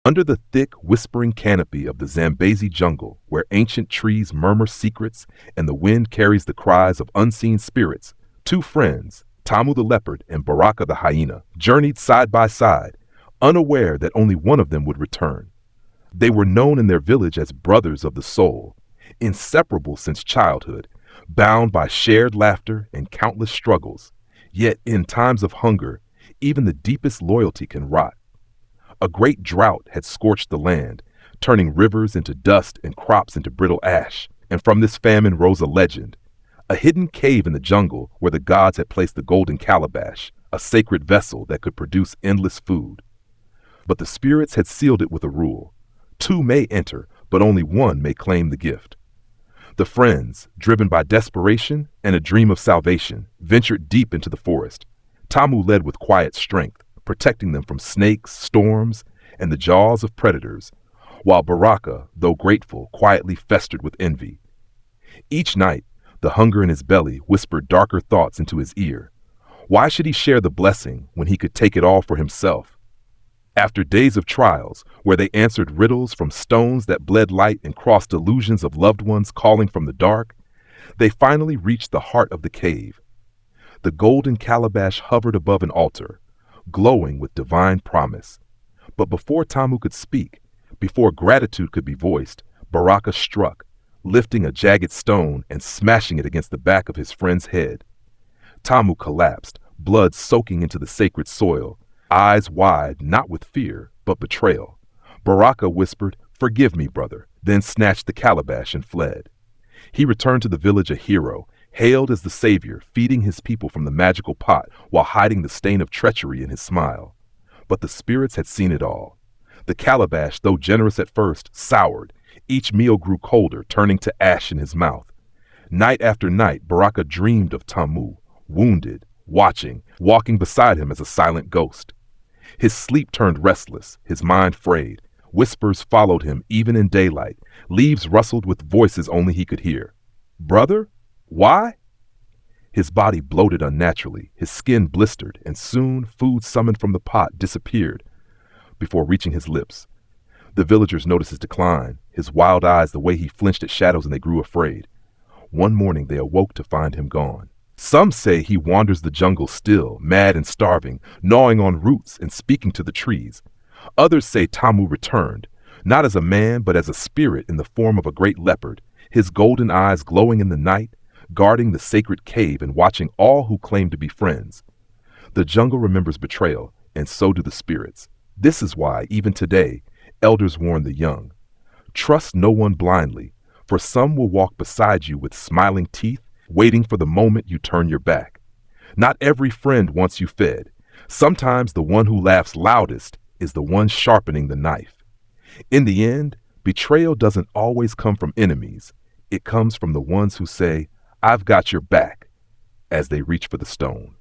Under the thick, whispering canopy of the Zambezi jungle, where ancient trees murmur secrets and the wind carries the cries of unseen spirits, two friends, Tamu the leopard and Baraka the hyena, journeyed side by side, unaware that only one of them would return. They were known in their village as brothers of the soul, inseparable since childhood, bound by shared laughter and countless struggles. Yet in times of hunger, even the deepest loyalty can rot. A great drought had scorched the land, turning rivers into dust and crops into brittle ash, and from this famine rose a legend, a hidden cave in the jungle where the gods had placed the golden calabash, a sacred vessel that could produce endless food. But the spirits had sealed it with a rule. Two may enter, but only one may claim the gift. The friends, driven by desperation and a dream of salvation, ventured deep into the forest. Tamu led with quiet strength, protecting them from snakes, storms, and the jaws of predators, while Baraka, though grateful, quietly festered with envy. Each night, the hunger in his belly whispered darker thoughts into his ear. Why should he share the blessing when he could take it all for himself? After days of trials, where they answered riddles from stones that bled light and crossed illusions of loved ones calling from the dark, they finally reached the heart of the cave. The golden calabash hovered above an altar, glowing with divine promise. But before Tamu could speak, before gratitude could be voiced, Baraka struck, lifting a jagged stone and smashing it against the back of his friend's head. Tamu collapsed, blood soaking into the sacred soil, eyes wide, not with fear, but betrayal. Baraka whispered, "Forgive me, brother," then snatched the calabash and fled. He returned to the village a hero, hailed as the savior, feeding his people from the magical pot while hiding the stain of treachery in his smile. But the spirits had seen it all. The calabash, though generous at first, soured. Each meal grew colder, turning to ash in his mouth. Night after night, Baraka dreamed of Tamu, wounded, watching, walking beside him as a silent ghost. His sleep turned restless, his mind frayed. Whispers followed him even in daylight. Leaves rustled with voices only he could hear. "Brother? Why?" His body bloated unnaturally, his skin blistered, and soon food summoned from the pot disappeared before reaching his lips. The villagers noticed his decline, his wild eyes, the way he flinched at shadows, and they grew afraid. One morning they awoke to find him gone. Some say he wanders the jungle still, mad and starving, gnawing on roots and speaking to the trees. Others say Tamu returned, not as a man but as a spirit in the form of a great leopard, his golden eyes glowing in the night, guarding the sacred cave and watching all who claim to be friends. The jungle remembers betrayal, and so do the spirits. This is why, even today, elders warn the young. Trust no one blindly, for some will walk beside you with smiling teeth, waiting for the moment you turn your back. Not every friend wants you fed. Sometimes the one who laughs loudest is the one sharpening the knife. In the end, betrayal doesn't always come from enemies. It comes from the ones who say, "I've got your back," as they reach for the stone.